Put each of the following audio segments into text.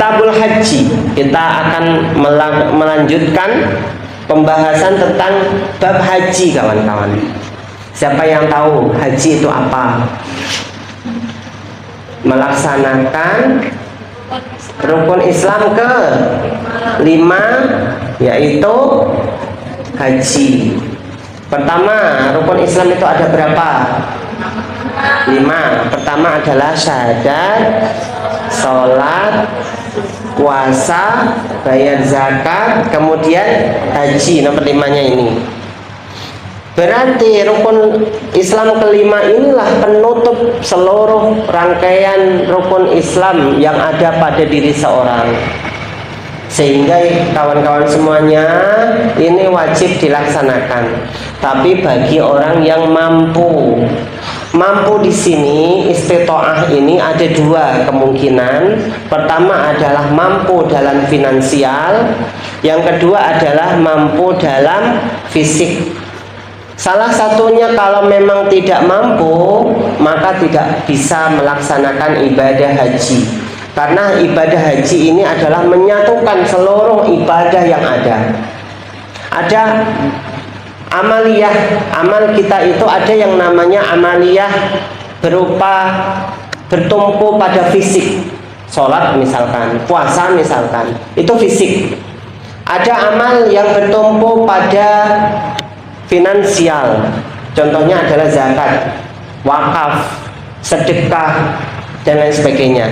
Kitabul Haji, kita akan melanjutkan pembahasan tentang bab haji, kawan-kawan. Siapa yang tahu haji itu apa? Melaksanakan rukun Islam ke 5, yaitu haji. Pertama, rukun Islam itu ada berapa? 5. Pertama adalah syahadat, sholat, puasa, bayar zakat, kemudian haji. Nomor 5-nya ini. Berarti rukun Islam kelima inilah penutup seluruh rangkaian rukun Islam yang ada pada diri seorang. Sehingga kawan-kawan semuanya ini wajib dilaksanakan. Tapi bagi orang yang mampu. Mampu di sini istitoah ini ada 2 kemungkinan. Pertama adalah mampu dalam finansial, yang kedua adalah mampu dalam fisik. Salah satunya kalau memang tidak mampu, maka tidak bisa melaksanakan ibadah haji. Karena ibadah haji ini adalah menyatukan seluruh ibadah yang ada. Ada amaliyah, amal kita itu ada yang namanya amaliyah berupa bertumpu pada fisik. Sholat misalkan, puasa misalkan, itu fisik. Ada amal yang bertumpu pada finansial. Contohnya adalah zakat, wakaf, sedekah, dan lain sebagainya.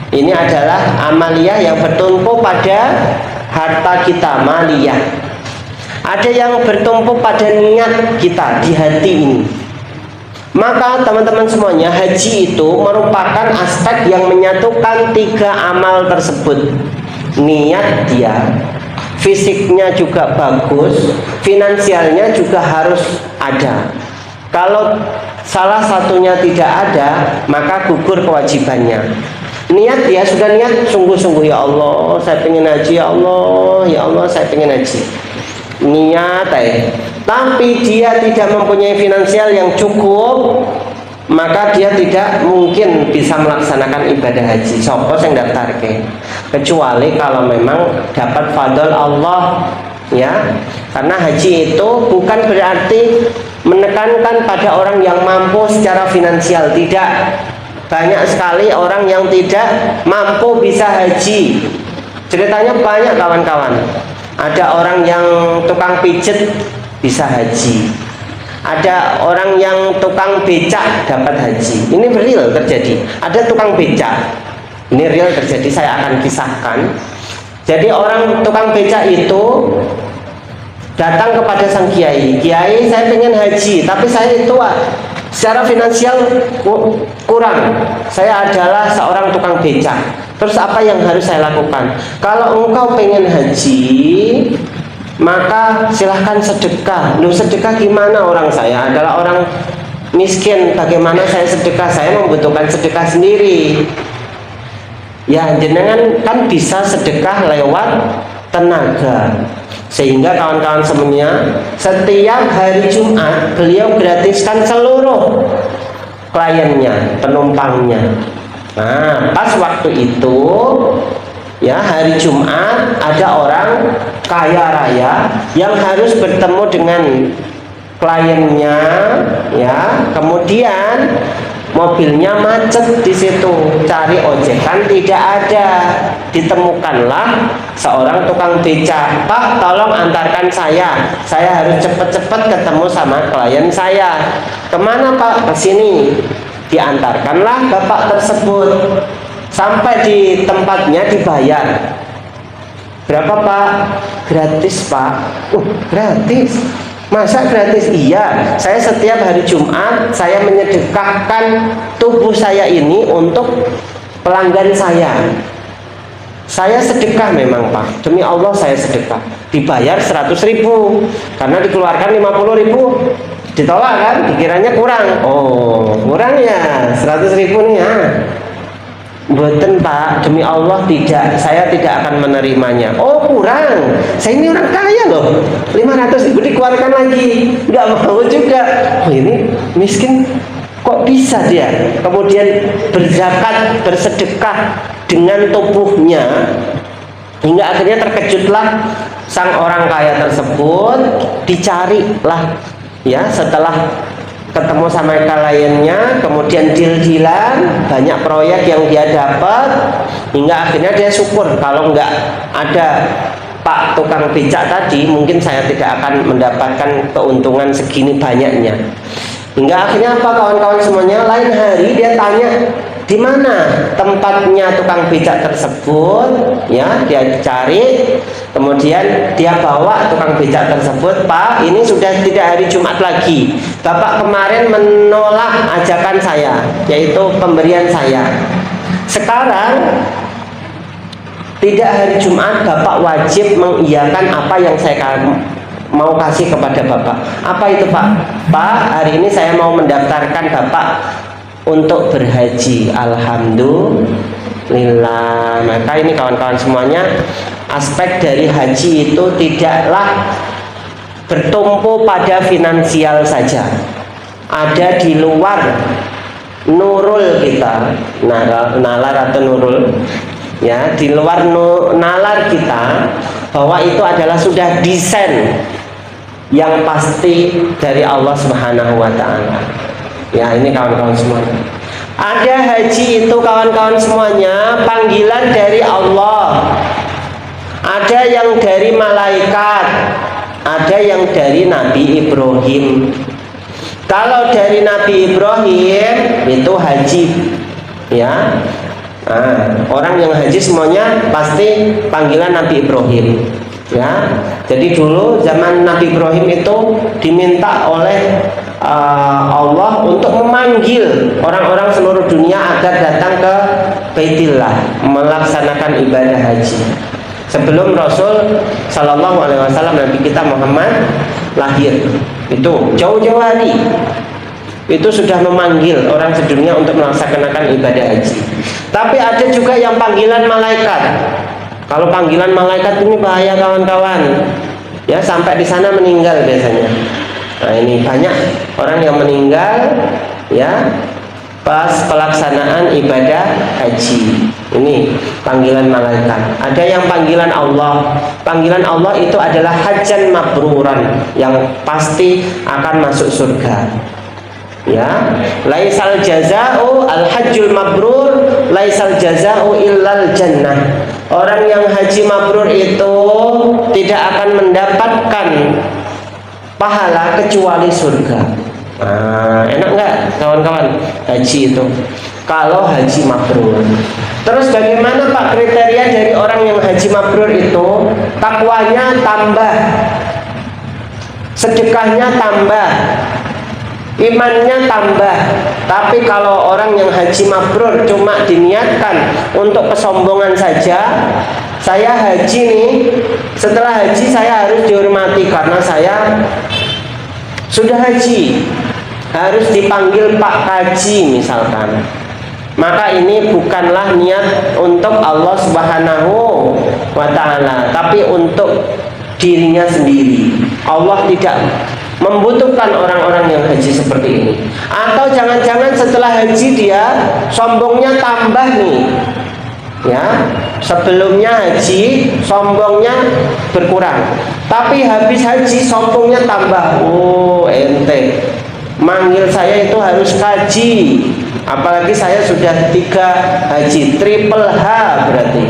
Ini adalah amaliyah yang bertumpu pada harta kita, maliyah. Ada yang bertumpu pada niat kita di hati ini. Maka teman-teman semuanya, haji itu merupakan aspek yang menyatukan 3 amal tersebut. Niat dia, fisiknya juga bagus, finansialnya juga harus ada. Kalau salah satunya tidak ada, maka gugur kewajibannya. Niat dia sudah niat sungguh-sungguh, ya Allah saya pengen haji, ya Allah saya pengen haji. Niat tapi dia tidak mempunyai finansial yang cukup, maka dia tidak mungkin bisa melaksanakan ibadah haji. Sopo yang daftar kecuali kalau memang dapat fadl Allah, ya. Karena haji itu bukan berarti menekankan pada orang yang mampu secara finansial, tidak. Banyak sekali orang yang tidak mampu bisa haji. Ceritanya banyak, kawan-kawan. Ada orang yang tukang pijet bisa haji. Ada orang yang tukang becak dapat haji. Ini real terjadi. Ada tukang becak. Ini real terjadi, saya akan kisahkan. Jadi orang tukang becak itu datang kepada sang kiai. Kiai, saya pengen haji, tapi saya tua, secara finansial kurang. Saya adalah seorang tukang becak. Terus apa yang harus saya lakukan? Kalau engkau pengen haji, maka silahkan sedekah. Lu sedekah gimana? Orang saya adalah orang miskin, bagaimana saya sedekah? Saya membutuhkan sedekah sendiri. Ya, jenengan kan bisa sedekah lewat tenaga. Sehingga kawan-kawan semuanya, setiap hari Jumat beliau gratiskan seluruh kliennya, penumpangnya. Nah, pas waktu itu, ya, hari Jumat ada orang kaya raya yang harus bertemu dengan kliennya, ya. Kemudian mobilnya macet di situ, cari ojekan tidak ada. Ditemukanlah seorang tukang becak. Pak, tolong antarkan saya harus cepat-cepat ketemu sama klien saya. Kemana Pak? Ke sini. Diantarkanlah bapak tersebut. Sampai di tempatnya dibayar. Berapa Pak? Gratis Pak. Gratis. Masa gratis? Iya, saya setiap hari Jumat saya menyedekahkan tubuh saya ini untuk pelanggan saya. Saya sedekah memang Pak, demi Allah saya sedekah. Dibayar 100.000 karena dikeluarkan 50.000. Ditolak kan? Dikiranya kurang. Oh, kurang ya 100.000 nih ya. Mboten Pak, demi Allah tidak, saya tidak akan menerimanya. Oh kurang, saya ini orang kaya loh, 500.000 dikeluarkan lagi, nggak mau juga. Oh ini miskin, kok bisa dia kemudian berzakat, bersedekah dengan tubuhnya Hingga akhirnya terkejutlah sang orang kaya tersebut, dicarilah ya, setelah ketemu sama kliennya, kemudian deal-dealan, banyak proyek yang dia dapat, hingga akhirnya dia syukur kalau nggak ada Pak tukang becak tadi, mungkin saya tidak akan mendapatkan keuntungan segini banyaknya. Hingga akhirnya apa kawan-kawan semuanya, lain hari dia tanya di mana tempatnya tukang becak tersebut, ya dia cari, kemudian dia bawa tukang becak tersebut. Pak, ini sudah tidak hari Jumat lagi, Bapak kemarin menolak ajakan saya, yaitu pemberian saya. Sekarang tidak hari Jumat, Bapak wajib mengiyakan apa yang saya mau kasih kepada Bapak. Apa itu Pak? Pak, hari ini saya mau mendaftarkan Bapak untuk berhaji. Alhamdulillah. Maka ini kawan-kawan semuanya, aspek dari haji itu tidaklah bertumpu pada finansial saja. Ada di luar nurul kita, nalar atau nurul, ya, di luar nalar kita, bahwa itu adalah sudah desain yang pasti dari Allah Subhanahu wa Ta'ala. Ya, ini kawan-kawan semuanya. Ada haji itu kawan-kawan semuanya panggilan dari Allah. Ada yang dari malaikat, ada yang dari Nabi Ibrahim. Kalau dari Nabi Ibrahim itu haji, ya. Nah, orang yang haji semuanya pasti panggilan Nabi Ibrahim, ya. Jadi dulu zaman Nabi Ibrahim itu diminta oleh Allah untuk memanggil orang-orang seluruh dunia agar datang ke Baitillah melaksanakan ibadah haji. Sebelum Rasul Shallallahu Alaihi Wasallam, Nabi kita Muhammad lahir, itu jauh-jauh hari itu sudah memanggil orang sedunia untuk melaksanakan ibadah haji. Tapi ada juga yang panggilan malaikat. Kalau panggilan malaikat ini bahaya kawan-kawan, ya, sampai di sana meninggal biasanya. Nah, ini banyak orang yang meninggal, ya, pas pelaksanaan ibadah haji. Ini panggilan malaikat. Ada yang panggilan Allah. Panggilan Allah itu adalah hajan mabruran, yang pasti akan masuk surga. Ya, laisal jaza'u al-hajjul mabrur, laisal jaza'u illal jannah. Orang yang haji mabrur itu tidak akan mendapatkan pahala kecuali surga. Nah, enak nggak kawan-kawan haji itu? Kalau haji mabrur. Terus bagaimana Pak kriteria dari orang yang haji mabrur itu? Takwanya tambah, sedekahnya tambah, imannya tambah. Tapi kalau orang yang haji mabrur cuma diniatkan untuk kesombongan saja, saya haji nih, setelah haji saya harus dihormati karena saya sudah haji, harus dipanggil Pak Kaji misalkan, maka ini bukanlah niat untuk Allah Subhanahu wa Ta'ala, tapi untuk dirinya sendiri. Allah tidak membutuhkan orang-orang yang haji seperti ini. Atau jangan-jangan setelah haji dia sombongnya tambah nih, ya, sebelumnya haji sombongnya berkurang, tapi habis haji sombongnya tambah. Oh, ente manggil saya itu harus kaji, apalagi saya sudah 3 haji, triple H berarti,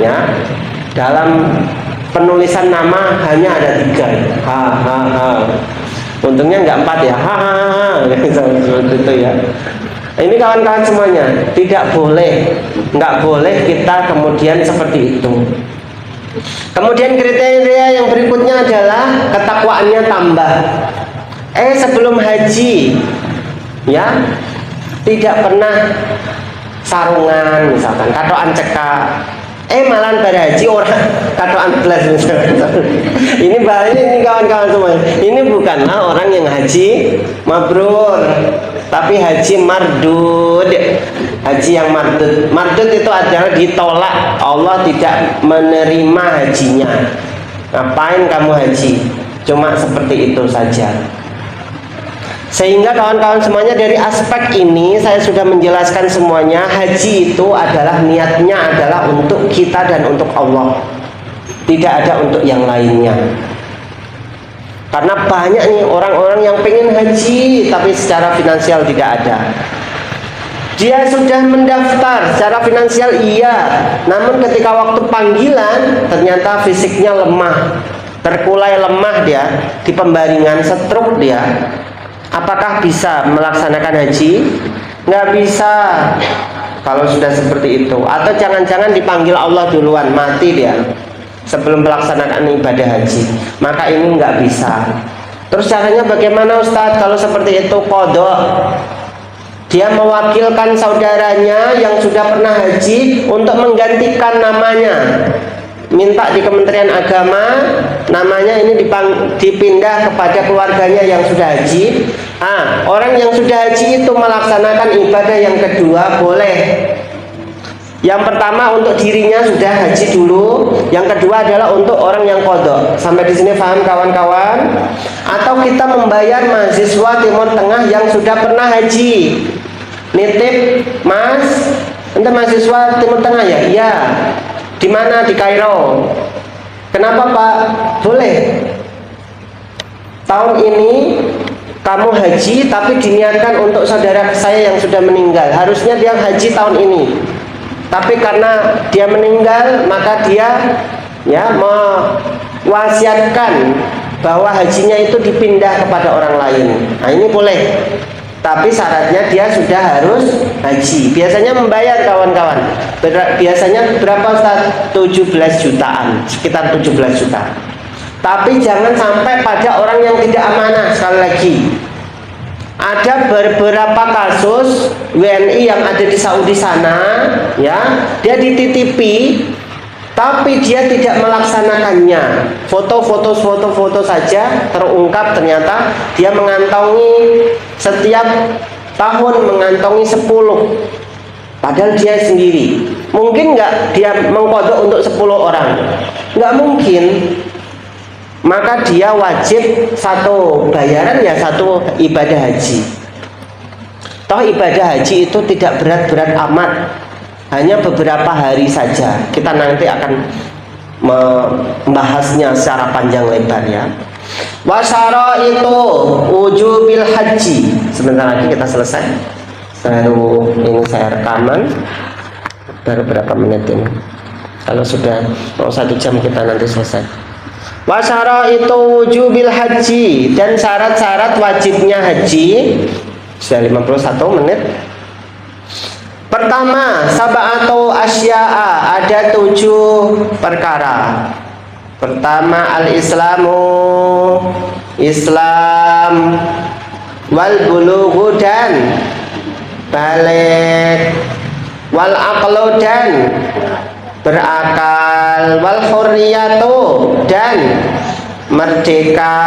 ya. Dalam penulisan nama hanya ada 3, ha. Untungnya nggak 4 ya, ha. Seperti itu ya. Ini kawan-kawan semuanya, tidak boleh, nggak boleh kita kemudian seperti itu. Kemudian kriteria yang berikutnya adalah ketakwaannya tambah. Sebelum haji, ya, tidak pernah sarungan misalkan, katoan cekak. Malah pada haji orang katoan belas misalkan. Ini bahaya ini kawan-kawan semua. Ini bukanlah orang yang haji mabrur, tapi haji mardud. Haji yang mardud. Mardud itu adalah ditolak, Allah tidak menerima hajinya. Ngapain kamu haji? Cuma seperti itu saja. Sehingga kawan-kawan semuanya, dari aspek ini saya sudah menjelaskan semuanya. Haji itu adalah niatnya adalah untuk kita dan untuk Allah. tidak ada untuk yang lainnya. Karena banyak nih orang-orang yang pengen haji tapi secara finansial tidak ada. Dia sudah mendaftar secara finansial iya, namun ketika waktu panggilan ternyata fisiknya lemah, terkulai lemah dia, di pembaringan, stroke dia. Apakah bisa melaksanakan haji? Nggak bisa kalau sudah seperti itu. Atau jangan-jangan dipanggil Allah duluan, mati dia sebelum melaksanakan ibadah haji, maka ini nggak bisa. Terus caranya bagaimana Ustadz? Kalau seperti itu qadha, dia mewakilkan saudaranya yang sudah pernah haji untuk menggantikan namanya, minta di Kementerian Agama namanya ini dipindah kepada keluarganya yang sudah haji. Orang yang sudah haji itu melaksanakan ibadah yang kedua boleh. Yang pertama untuk dirinya sudah haji dulu, yang kedua adalah untuk orang yang qadha. Sampai di sini paham kawan-kawan? Atau kita membayar mahasiswa Timur Tengah yang sudah pernah haji. Nitip, Mas, ente mahasiswa Timur Tengah ya? Iya. Di mana? Di Kairo. Kenapa Pak? Boleh. Tahun ini kamu haji tapi diniatkan untuk saudara saya yang sudah meninggal. Harusnya dia haji tahun ini, tapi karena dia meninggal maka dia mewasiatkan bahwa hajinya itu dipindah kepada orang lain. Nah ini boleh, tapi syaratnya dia sudah harus haji. Biasanya membayar kawan-kawan. Biasanya berapa Ustaz? 17 jutaan, sekitar 17 juta. Tapi jangan sampai pada orang yang tidak amanah. Sekali lagi, ada beberapa kasus WNI yang ada di Saudi sana, ya, dia dititipi tapi dia tidak melaksanakannya. Foto saja terungkap ternyata dia mengantongi setiap tahun mengantongi 10, padahal dia sendiri. Mungkin nggak dia mengqadha untuk 10 orang? Nggak mungkin. Maka dia wajib satu bayaran, ya satu ibadah haji. Toh ibadah haji itu tidak berat-berat amat, hanya beberapa hari saja. Kita nanti akan membahasnya secara panjang lebar ya. Wasyara itu wujubil haji. Sebentar lagi kita selesai. Baru ini saya rekaman, baru berapa menit ini. Kalau sudah mau 1 jam kita nanti selesai. Wasyara itu wujubil haji, dan syarat-syarat wajibnya haji. Sudah 51 menit. Pertama, sab'atu asya'a, ada 7 perkara. Pertama, al-islamu, Islam, wal bulughu, dan balik, wal aqlu, dan berakal, wal hurriyatu, dan merdeka.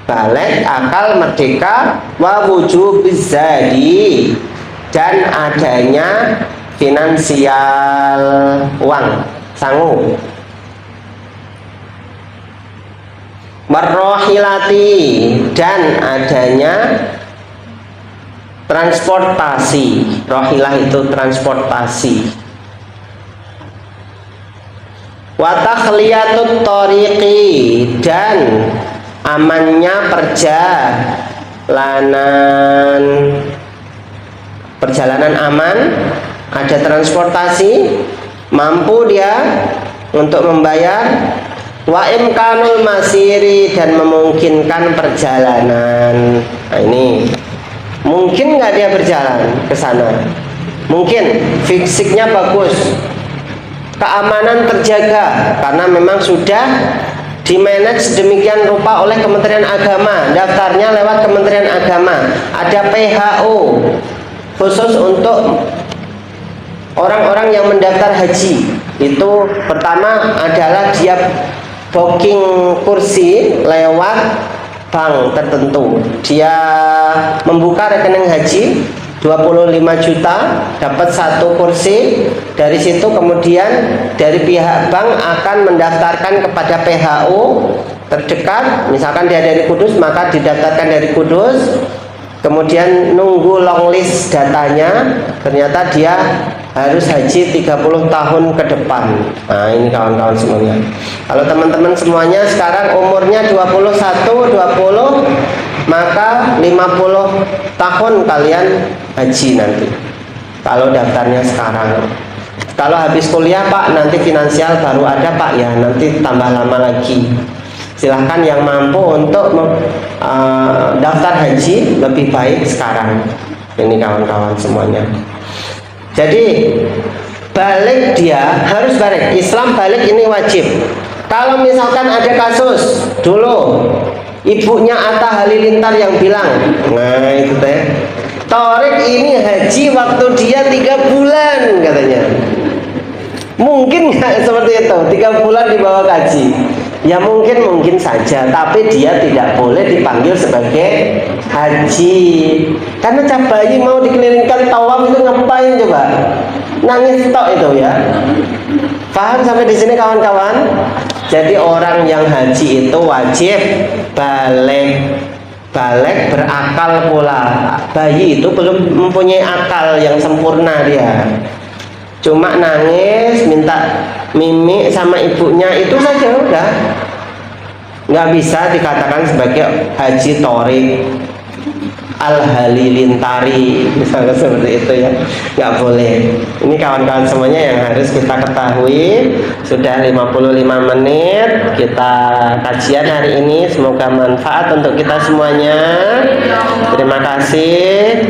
Balik, akal, merdeka, wa wujubiz zadi, dan adanya finansial, uang, sangu. Warrohilati, dan adanya transportasi. Rohilah itu transportasi. Wa takhliyatut thoriqi, dan amannya perjalanan aman, ada transportasi, mampu dia untuk membayar. Wa imkanul masiri, dan memungkinkan perjalanan. Nah ini mungkin nggak dia berjalan ke sana? Mungkin, fisiknya bagus, keamanan terjaga karena memang sudah dimanage demikian rupa oleh Kementerian Agama, daftarnya lewat Kementerian Agama, ada PHO khusus untuk orang-orang yang mendaftar haji. Itu pertama adalah dia booking kursi lewat bank tertentu. Dia membuka rekening haji 25 juta, dapat 1 kursi. Dari situ kemudian dari pihak bank akan mendaftarkan kepada PHO terdekat. Misalkan dia dari Kudus, maka didaftarkan dari Kudus. Kemudian nunggu long list datanya, ternyata dia harus haji 30 tahun ke depan. Nah ini kawan-kawan semuanya. Kalau teman-teman semuanya sekarang umurnya 21, 20, maka 50 tahun kalian haji nanti kalau daftarnya sekarang. Kalau habis kuliah Pak, nanti finansial baru ada Pak, ya nanti tambah lama lagi. Silahkan yang mampu untuk daftar haji lebih baik sekarang. Ini kawan-kawan semuanya. Jadi balik, dia harus balik. Islam balik ini wajib. Kalau misalkan ada kasus dulu ibunya Atta Halilintar yang bilang, nah itu teh, Torik ini haji waktu dia 3 bulan katanya. Mungkin nggak seperti itu, 3 bulan dibawa haji? Ya mungkin saja, tapi dia tidak boleh dipanggil sebagai haji. Karena bayi mau dikelilingkan tawaf itu ngapain coba? Nangis tok itu ya. Paham sampai di sini kawan-kawan? Jadi orang yang haji itu wajib balik berakal pula. Bayi itu belum mempunyai akal yang sempurna dia. Cuma nangis, minta mimik sama ibunya, itu saja udah. Nggak bisa dikatakan sebagai haji Torik Al-Halilintari misalnya seperti itu ya, nggak boleh. Ini kawan-kawan semuanya yang harus kita ketahui. Sudah 55 menit kita kajian hari ini, semoga manfaat untuk kita semuanya. Terima kasih.